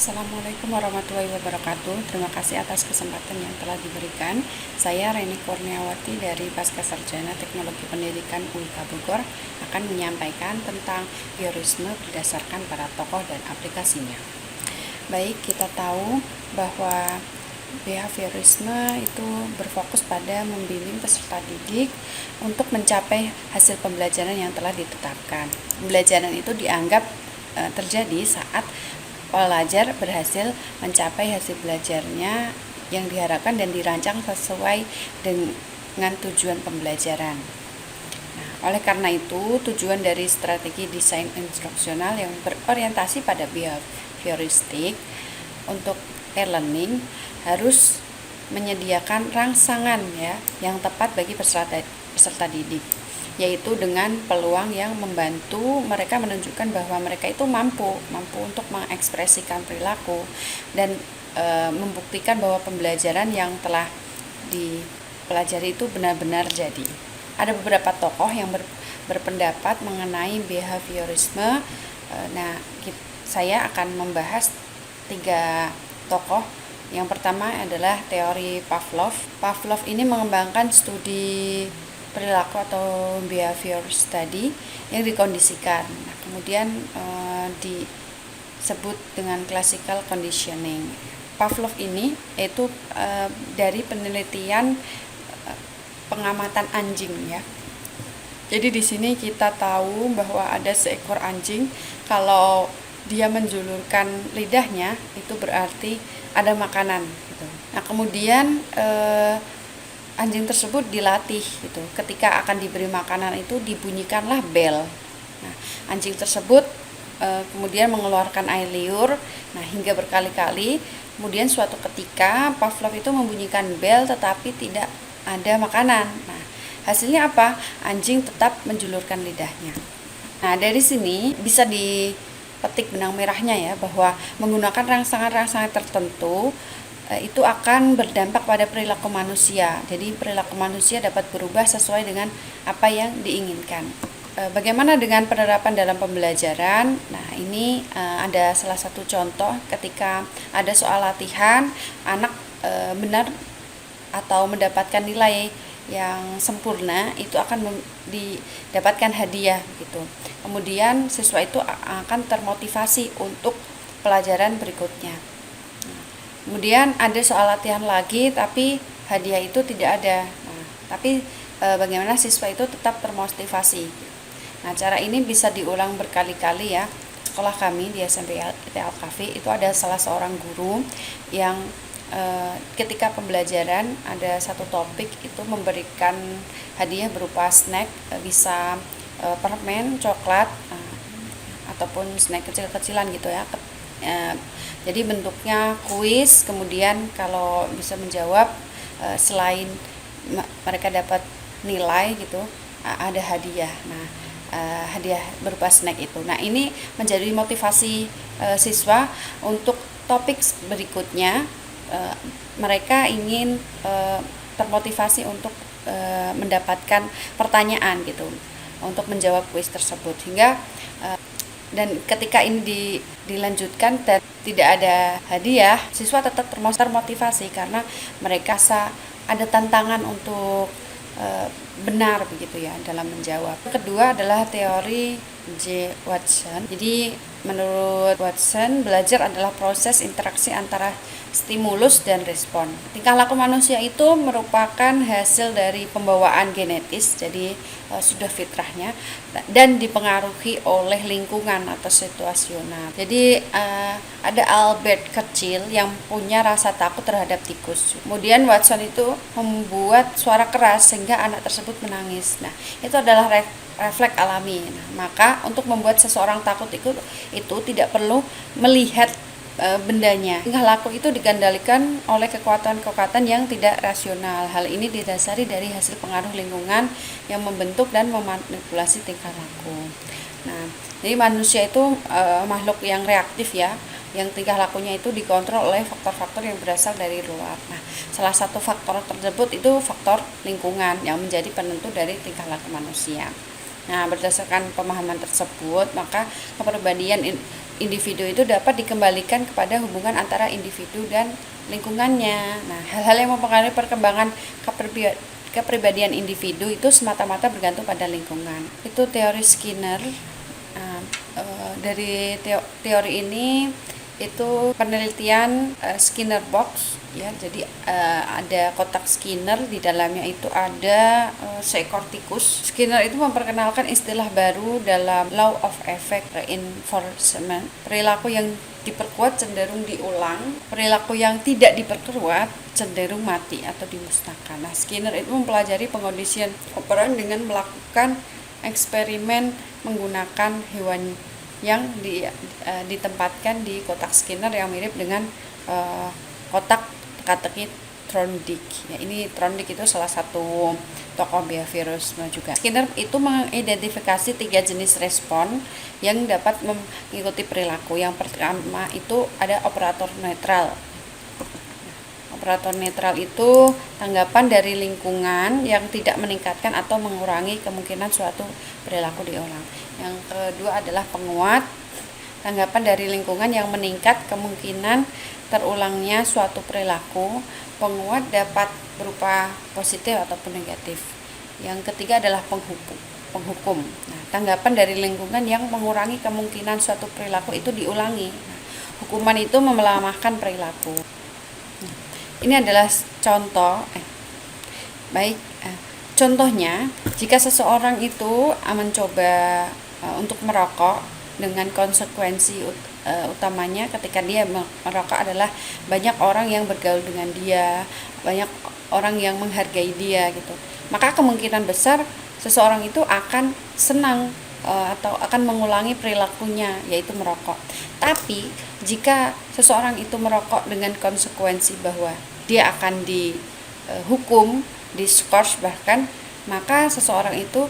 Assalamualaikum warahmatullahi wabarakatuh. Terima kasih atas kesempatan yang telah diberikan. Saya Reni Kurniawati dari Pasca Sarjana Teknologi Pendidikan UIK Bogor akan menyampaikan tentang biorisme berdasarkan para tokoh dan aplikasinya. Baik, kita tahu bahwa behaviorisme itu berfokus pada membimbing peserta didik untuk mencapai hasil pembelajaran yang telah ditetapkan. Pembelajaran itu dianggap terjadi saat pelajar berhasil mencapai hasil belajarnya yang diharapkan dan dirancang sesuai dengan tujuan pembelajaran. Nah, oleh karena itu, tujuan dari strategi desain instruksional yang berorientasi pada behavioristik untuk e-learning harus menyediakan rangsangan yang tepat bagi peserta didik, yaitu dengan peluang yang membantu mereka menunjukkan bahwa mereka itu mampu untuk mengekspresikan perilaku dan membuktikan bahwa pembelajaran yang telah dipelajari itu benar-benar jadi. Ada beberapa tokoh yang berpendapat mengenai behaviorisme. Nah, saya akan membahas 3 tokoh. Yang pertama adalah teori Pavlov. Pavlov ini mengembangkan studi perilaku atau behavior study yang dikondisikan. Nah, kemudian disebut dengan classical conditioning. Pavlov ini yaitu dari penelitian pengamatan anjing ya. Jadi di sini kita tahu bahwa ada seekor anjing, kalau dia menjulurkan lidahnya itu berarti ada makanan gitu. Nah, kemudian anjing tersebut dilatih gitu. Ketika akan diberi makanan itu dibunyikanlah bel. Nah, anjing tersebut kemudian mengeluarkan air liur. Nah, hingga berkali-kali. Kemudian suatu ketika Pavlov itu membunyikan bel tetapi tidak ada makanan. Nah, hasilnya apa? Anjing tetap menjulurkan lidahnya. Nah, dari sini bisa dipetik benang merahnya ya, bahwa menggunakan rangsangan-rangsangan tertentu itu akan berdampak pada perilaku manusia. Jadi perilaku manusia dapat berubah sesuai dengan apa yang diinginkan. Bagaimana dengan penerapan dalam pembelajaran? Nah, ini ada salah satu contoh ketika ada soal latihan, anak benar atau mendapatkan nilai yang sempurna itu akan didapatkan hadiah gitu. Kemudian siswa itu akan termotivasi untuk pelajaran berikutnya. Kemudian ada soal latihan lagi tapi hadiah itu tidak ada. Nah, tapi bagaimana siswa itu tetap termotivasi. Nah, cara ini bisa diulang berkali-kali ya. Sekolah kami di SMP Al-Kafi itu ada salah seorang guru yang ketika pembelajaran ada satu topik itu memberikan hadiah berupa snack, bisa permen, coklat, ataupun snack kecil-kecilan gitu ya. Jadi bentuknya kuis, kemudian kalau bisa menjawab selain mereka dapat nilai gitu, ada hadiah. Nah, hadiah berupa snack itu. Nah, ini menjadi motivasi siswa untuk topik berikutnya. Mereka ingin termotivasi untuk mendapatkan pertanyaan gitu, untuk menjawab kuis tersebut, hingga dan ketika ini dilanjutkan dan tidak ada hadiah, siswa tetap termotivasi karena mereka ada tantangan untuk benar begitu ya dalam menjawab. Kedua adalah teori J. Watson. Jadi menurut Watson, belajar adalah proses interaksi antara stimulus dan respon. Tingkah laku manusia itu merupakan hasil dari pembawaan genetis, jadi sudah fitrahnya, dan dipengaruhi oleh lingkungan atau situasional. Jadi ada Albert kecil yang punya rasa takut terhadap tikus. Kemudian Watson itu membuat suara keras sehingga anak tersebut menangis. Nah, itu adalah refleks alami. Nah, maka untuk membuat seseorang takut itu tidak perlu melihat bendanya. Tingkah laku itu dikendalikan oleh kekuatan-kekuatan yang tidak rasional. Hal ini didasari dari hasil pengaruh lingkungan yang membentuk dan memanipulasi tingkah laku. Nah, jadi manusia itu makhluk yang reaktif ya, yang tingkah lakunya itu dikontrol oleh faktor-faktor yang berasal dari luar. Nah, salah satu faktor tersebut itu faktor lingkungan yang menjadi penentu dari tingkah laku manusia. Nah, berdasarkan pemahaman tersebut, maka kepribadian individu itu dapat dikembalikan kepada hubungan antara individu dan lingkungannya. Nah, hal-hal yang mempengaruhi perkembangan kepribadian individu itu semata-mata bergantung pada lingkungan. Itu teori Skinner. Dari teori ini itu penelitian Skinner box ya. Jadi ada kotak Skinner, di dalamnya itu ada seekor tikus. Skinner itu memperkenalkan istilah baru dalam law of effect reinforcement. Perilaku yang diperkuat cenderung diulang, perilaku yang tidak diperkuat cenderung mati atau dimusnahkan. Nah, Skinner itu mempelajari pengkondisian operan dengan melakukan eksperimen menggunakan hewan yang ditempatkan di kotak Skinner yang mirip dengan kotak teka-teki Thorndike. Ya, ini Thorndike itu salah satu tokoh behaviorisme juga. Skinner itu mengidentifikasi 3 jenis respon yang dapat mengikuti perilaku. Yang pertama itu ada operator netral. Operator netral itu tanggapan dari lingkungan yang tidak meningkatkan atau mengurangi kemungkinan suatu perilaku diulang. Yang kedua adalah penguat, tanggapan dari lingkungan yang meningkat kemungkinan terulangnya suatu perilaku. Penguat dapat berupa positif ataupun negatif. Yang ketiga adalah penghukum. Nah, tanggapan dari lingkungan yang mengurangi kemungkinan suatu perilaku itu diulangi. Nah, hukuman itu melemahkan perilaku. Ini adalah contoh. Contohnya, jika seseorang itu mencoba untuk merokok, dengan konsekuensi utamanya ketika dia merokok adalah banyak orang yang bergaul dengan dia, banyak orang yang menghargai dia gitu. Maka kemungkinan besar seseorang itu akan senang atau akan mengulangi perilakunya, yaitu merokok. Tapi jika seseorang itu merokok dengan konsekuensi bahwa dia akan dihukum, diskors bahkan, maka seseorang itu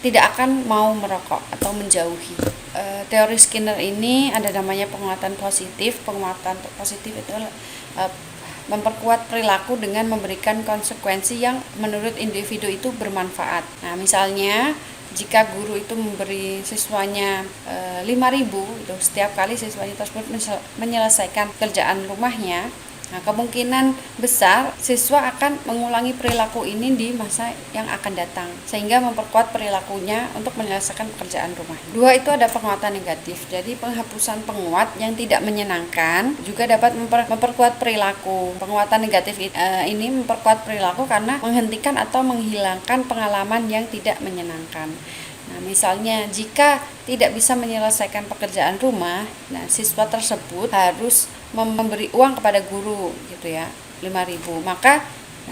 tidak akan mau merokok atau menjauhi. Teori Skinner ini ada namanya penguatan positif. Penguatan positif itu memperkuat perilaku dengan memberikan konsekuensi yang menurut individu itu bermanfaat. Nah, misalnya jika guru itu memberi siswanya 5.000 itu setiap kali siswanya tersebut menyelesaikan kerjaan rumahnya, nah, kemungkinan besar siswa akan mengulangi perilaku ini di masa yang akan datang, sehingga memperkuat perilakunya untuk menyelesaikan pekerjaan rumah. 2 itu ada penguatan negatif. Jadi penghapusan penguat yang tidak menyenangkan juga dapat memperkuat perilaku. Penguatan negatif ini memperkuat perilaku karena menghentikan atau menghilangkan pengalaman yang tidak menyenangkan. Nah, misalnya jika tidak bisa menyelesaikan pekerjaan rumah, nah siswa tersebut harus memberi uang kepada guru gitu ya, 5.000. Maka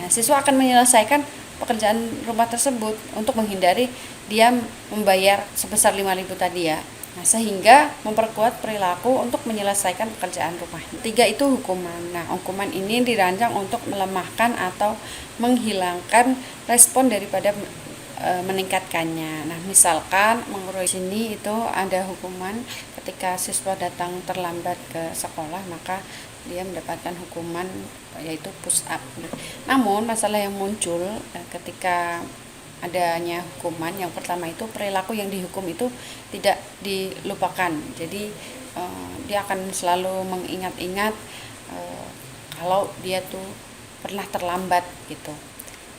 siswa akan menyelesaikan pekerjaan rumah tersebut untuk menghindari dia membayar sebesar 5.000 tadi ya. Nah, sehingga memperkuat perilaku untuk menyelesaikan pekerjaan rumah. 3 itu hukuman. Nah, hukuman ini dirancang untuk melemahkan atau menghilangkan respon daripada meningkatkannya. Nah, misalkan menurut sini itu ada hukuman ketika siswa datang terlambat ke sekolah, maka dia mendapatkan hukuman yaitu push up. Namun masalah yang muncul ketika adanya hukuman yang pertama itu perilaku yang dihukum itu tidak dilupakan. Jadi dia akan selalu mengingat-ingat kalau dia tuh pernah terlambat gitu.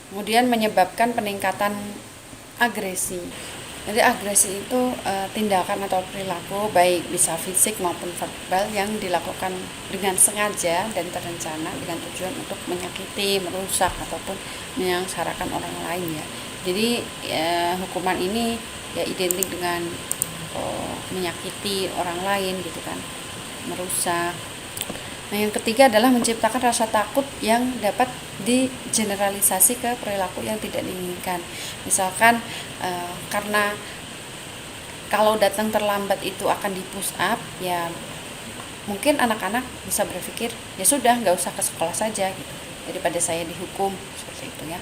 Kemudian menyebabkan peningkatan agresi. Jadi agresi itu tindakan atau perilaku baik bisa fisik maupun verbal yang dilakukan dengan sengaja dan terencana dengan tujuan untuk menyakiti, merusak ataupun menyengsarakan orang lain ya. Jadi hukuman ini ya identik dengan menyakiti orang lain gitu kan, merusak. Nah, yang ketiga adalah menciptakan rasa takut yang dapat digeneralisasi ke perilaku yang tidak diinginkan. Misalkan karena kalau datang terlambat itu akan di push up, ya mungkin anak-anak bisa berpikir ya sudah nggak usah ke sekolah saja gitu, daripada saya dihukum seperti itu ya.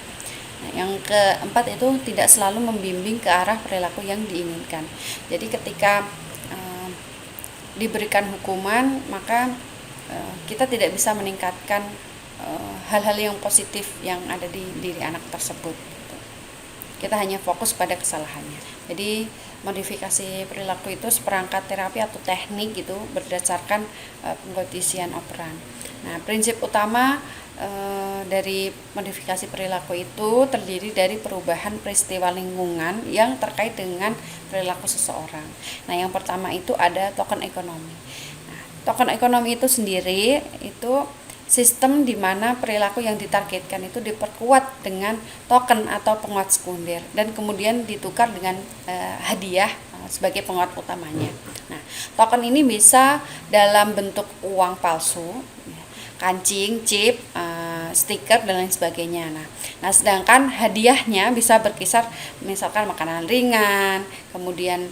Nah, yang keempat itu tidak selalu membimbing ke arah perilaku yang diinginkan. Jadi ketika diberikan hukuman, maka kita tidak bisa meningkatkan hal-hal yang positif yang ada di diri anak tersebut. kita hanya fokus pada kesalahannya. Jadi modifikasi perilaku itu seperangkat terapi atau teknik gitu berdasarkan pengkondisian operan. Nah, prinsip utama dari modifikasi perilaku itu terdiri dari perubahan peristiwa lingkungan yang terkait dengan perilaku seseorang. Nah, yang pertama itu ada token ekonomi. Nah, token ekonomi itu sendiri itu sistem di mana perilaku yang ditargetkan itu diperkuat dengan token atau penguat sekunder dan kemudian ditukar dengan hadiah sebagai penguat utamanya. Nah, token ini bisa dalam bentuk uang palsu, kancing, chip, stiker dan lain sebagainya. Nah, sedangkan hadiahnya bisa berkisar misalkan makanan ringan, kemudian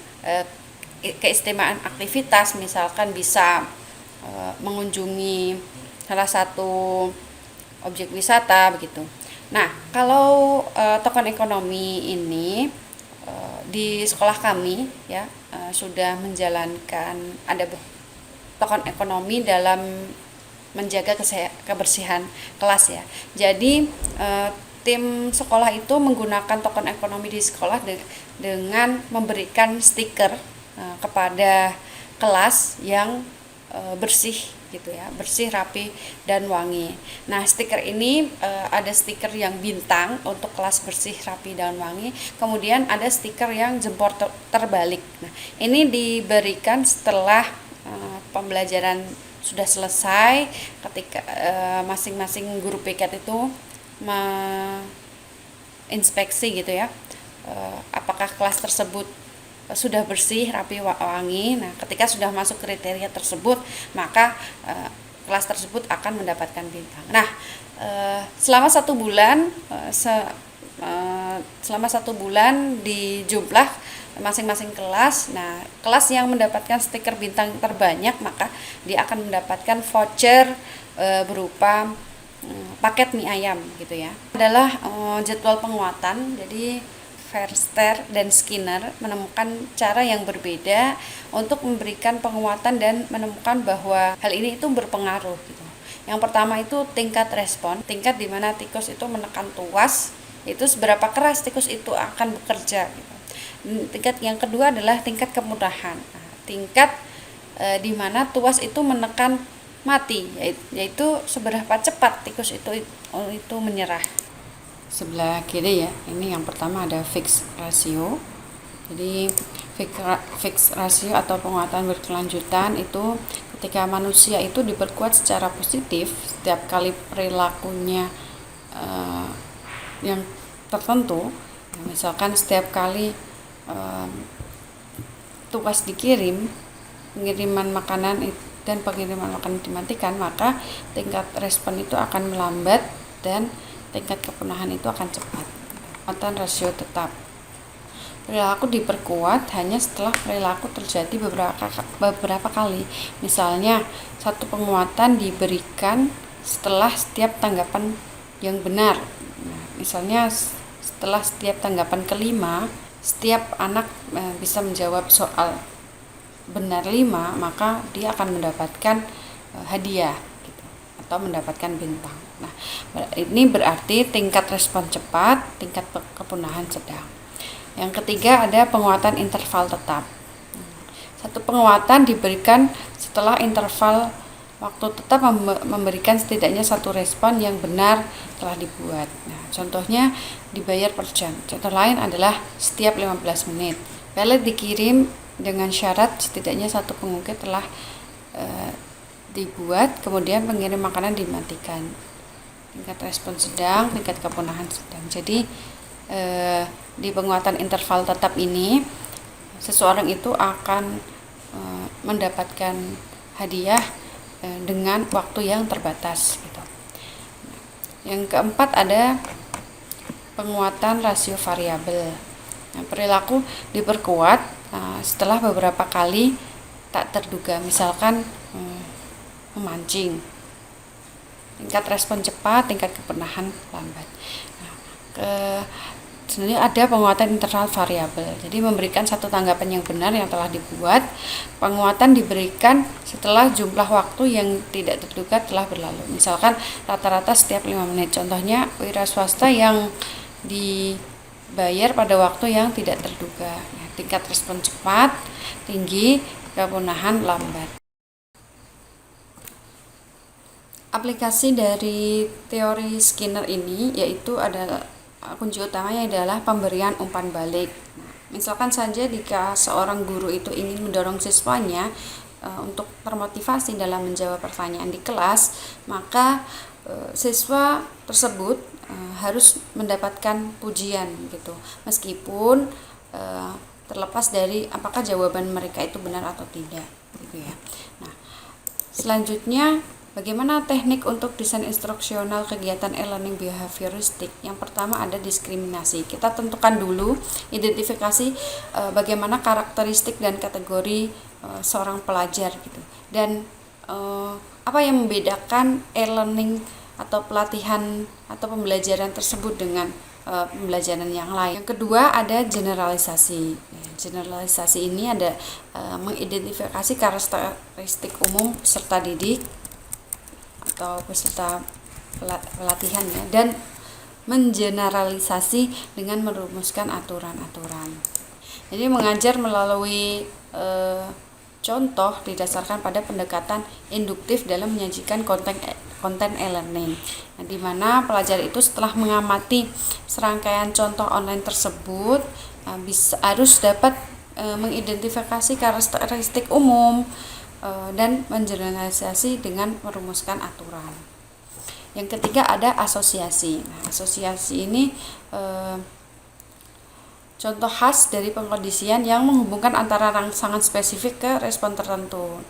keistimewaan aktivitas, misalkan bisa mengunjungi salah satu objek wisata begitu. Nah, kalau token ekonomi ini di sekolah kami ya sudah menjalankan ada token ekonomi dalam menjaga kebersihan kelas ya. Jadi tim sekolah itu menggunakan token ekonomi di sekolah dengan memberikan stiker kepada kelas yang bersih gitu ya, bersih, rapi dan wangi. Nah, stiker ini ada stiker yang bintang untuk kelas bersih, rapi dan wangi. Kemudian ada stiker yang jempol terbalik. Nah, ini diberikan setelah pembelajaran sudah selesai, ketika masing-masing guru piket itu menginspeksi gitu ya, apakah kelas tersebut sudah bersih, rapi, wangi. Nah, ketika sudah masuk kriteria tersebut, maka kelas tersebut akan mendapatkan bintang. Nah, selama 1 bulan, selama 1 bulan dijumlah masing-masing kelas. Nah, kelas yang mendapatkan stiker bintang terbanyak maka dia akan mendapatkan voucher berupa paket mie ayam gitu ya. Adalah jadwal penguatan. Jadi Verster dan Skinner menemukan cara yang berbeda untuk memberikan penguatan dan menemukan bahwa hal ini itu berpengaruh gitu. Yang pertama itu tingkat respon, tingkat di mana tikus itu menekan tuas, itu seberapa keras tikus itu akan bekerja gitu. Tingkat yang kedua adalah tingkat kemudahan. Nah, tingkat di mana tuas itu menekan mati, yaitu seberapa cepat tikus itu menyerah. Sebelah kiri ya, ini yang pertama ada fixed ratio. Jadi fixed ratio atau penguatan berkelanjutan itu ketika manusia itu diperkuat secara positif setiap kali perilakunya yang tertentu. Misalkan setiap kali tugas dikirim, pengiriman makanan dan pengiriman makanan dimatikan, maka tingkat respon itu akan melambat dan tingkat kepunahan itu akan cepat. Penguatan rasio tetap. Perilaku diperkuat hanya setelah perilaku terjadi beberapa kali. Misalnya, satu penguatan diberikan setelah setiap tanggapan yang benar. Nah, misalnya setelah setiap tanggapan kelima, setiap anak bisa menjawab soal benar 5, maka dia akan mendapatkan hadiah gitu, atau mendapatkan bintang. Nah, ini berarti tingkat respon cepat, tingkat kepunahan sedang. Yang ketiga ada penguatan interval tetap. Satu penguatan diberikan setelah interval waktu tetap memberikan setidaknya satu respon yang benar telah dibuat. Nah, contohnya dibayar per jam. Contoh lain adalah setiap 15 menit. Pelet dikirim dengan syarat setidaknya satu pengukir telah dibuat, kemudian pengirim makanan dimatikan. Tingkat respon sedang, tingkat kepunahan sedang. Jadi di penguatan interval tetap ini seseorang itu akan mendapatkan hadiah dengan waktu yang terbatas gitu. Yang keempat ada penguatan rasio variabel. Nah, perilaku diperkuat setelah beberapa kali tak terduga, misalkan memancing. Tingkat respon cepat, tingkat kepunahan lambat. Nah, sebenarnya ada penguatan internal variabel. Jadi memberikan satu tanggapan yang benar yang telah dibuat. Penguatan diberikan setelah jumlah waktu yang tidak terduga telah berlalu. Misalkan rata-rata setiap 5 menit. Contohnya wira swasta yang bayar pada waktu yang tidak terduga. Nah, tingkat respon cepat, tinggi, kepunahan lambat. Aplikasi dari teori Skinner ini yaitu adalah kunci utamanya adalah pemberian umpan balik. Nah, misalkan saja jika seorang guru itu ingin mendorong siswanya untuk termotivasi dalam menjawab pertanyaan di kelas, maka siswa tersebut harus mendapatkan pujian gitu, meskipun terlepas dari apakah jawaban mereka itu benar atau tidak gitu ya. Nah, selanjutnya bagaimana teknik untuk desain instruksional kegiatan e-learning behavioristik? Yang pertama ada diskriminasi. Kita tentukan dulu identifikasi bagaimana karakteristik dan kategori seorang pelajar gitu. Dan apa yang membedakan e-learning atau pelatihan atau pembelajaran tersebut dengan pembelajaran yang lain. Yang kedua ada generalisasi. Generalisasi ini ada mengidentifikasi karakteristik umum peserta didik atau peserta pelatihan ya, dan mengeneralisasi dengan merumuskan aturan-aturan. Jadi mengajar melalui contoh didasarkan pada pendekatan induktif dalam menyajikan konten e-learning. Nah, di mana pelajar itu setelah mengamati serangkaian contoh online tersebut harus dapat mengidentifikasi karakteristik umum dan mengeneralisasi dengan merumuskan aturan. Yang ketiga ada asosiasi. Nah, asosiasi ini contoh khas dari pengkondisian yang menghubungkan antara rangsangan spesifik ke respon tertentu.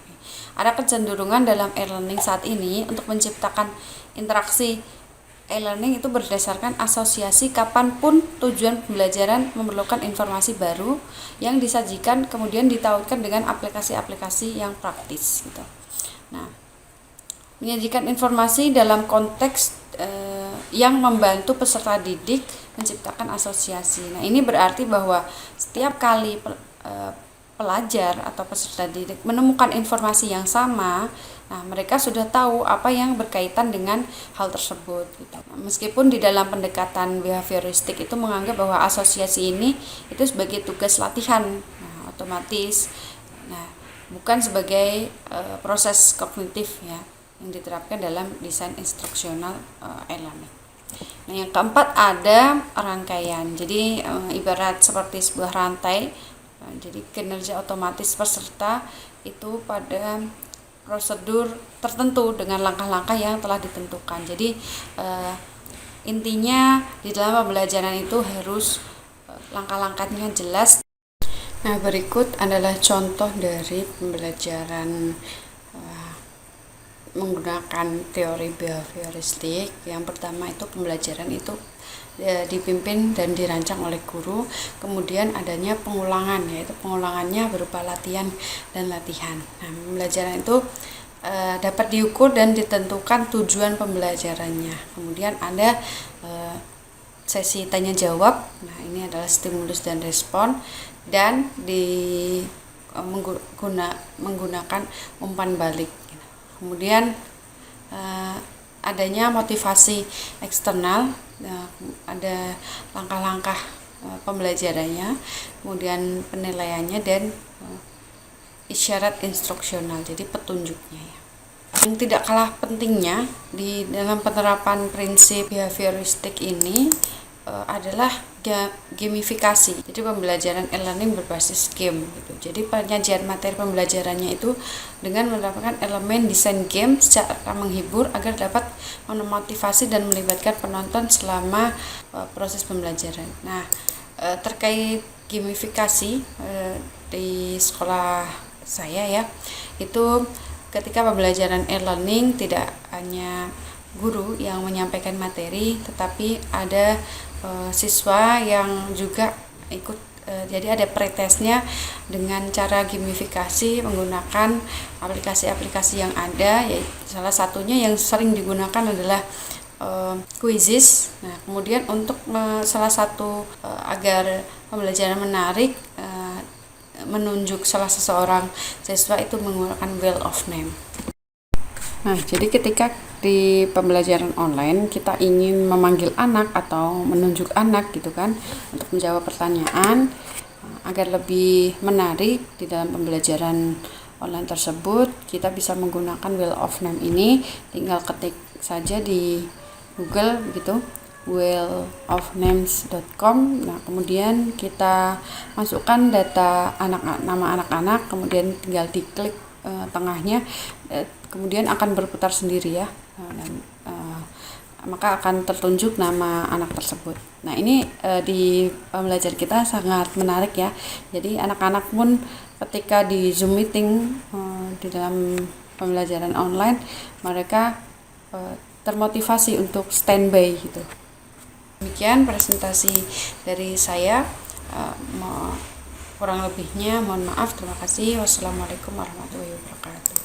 Ada kecenderungan dalam e-learning saat ini untuk menciptakan interaksi e-learning itu berdasarkan asosiasi kapanpun tujuan pembelajaran memerlukan informasi baru yang disajikan kemudian ditautkan dengan aplikasi-aplikasi yang praktis gitu. Nah, menyajikan informasi dalam konteks yang membantu peserta didik menciptakan asosiasi. Nah, ini berarti bahwa setiap kali pelajar atau peserta didik menemukan informasi yang sama, nah mereka sudah tahu apa yang berkaitan dengan hal tersebut gitu. Nah, meskipun di dalam pendekatan behavioristik itu menganggap bahwa asosiasi ini itu sebagai tugas latihan, nah, otomatis, nah bukan sebagai proses kognitif ya yang diterapkan dalam desain instruksional e-learning. Nah, yang keempat ada rangkaian. Jadi ibarat seperti sebuah rantai. Jadi kinerja otomatis peserta itu pada prosedur tertentu dengan langkah-langkah yang telah ditentukan. Jadi intinya di dalam pembelajaran itu harus langkah-langkahnya jelas. Nah, berikut adalah contoh dari pembelajaran menggunakan teori behavioristik. Yang pertama itu pembelajaran itu dipimpin dan dirancang oleh guru, kemudian adanya pengulangan, yaitu pengulangannya berupa latihan dan latihan. Nah, pembelajaran itu dapat diukur dan ditentukan tujuan pembelajarannya. Kemudian ada sesi tanya jawab. Nah, ini adalah stimulus dan respon, dan menggunakan umpan balik. Kemudian adanya motivasi eksternal, ada langkah-langkah pembelajarannya, kemudian penilaiannya, dan isyarat instruksional, jadi petunjuknya ya. Yang tidak kalah pentingnya di dalam penerapan prinsip behavioristik ini adalah gamifikasi. Jadi pembelajaran e-learning berbasis game gitu. Jadi penyajian materi pembelajarannya itu dengan menerapkan elemen desain game secara menghibur agar dapat memotivasi dan melibatkan penonton selama proses pembelajaran. Nah, terkait gamifikasi di sekolah saya ya, itu ketika pembelajaran e-learning tidak hanya guru yang menyampaikan materi, tetapi ada siswa yang juga ikut, jadi ada pretestnya dengan cara gamifikasi menggunakan aplikasi-aplikasi yang ada, yaitu salah satunya yang sering digunakan adalah quizzes. Nah, kemudian untuk salah satu agar pembelajaran menarik, menunjuk salah seseorang siswa itu menggunakan wheel of name. Nah, jadi ketika di pembelajaran online kita ingin memanggil anak atau menunjuk anak gitu kan untuk menjawab pertanyaan agar lebih menarik di dalam pembelajaran online tersebut, kita bisa menggunakan wheel of name ini. Tinggal ketik saja di Google begitu, wheelofnames.com. Nah, kemudian kita masukkan data nama anak-anak, kemudian tinggal diklik tengahnya, kemudian akan berputar sendiri ya, dan maka akan tertunjuk nama anak tersebut. Nah, ini di pembelajaran kita sangat menarik ya. Jadi anak-anak pun ketika di Zoom meeting di dalam pembelajaran online, mereka termotivasi untuk standby gitu. Demikian presentasi dari saya. Kurang lebihnya mohon maaf. Terima kasih. Wassalamualaikum warahmatullahi wabarakatuh.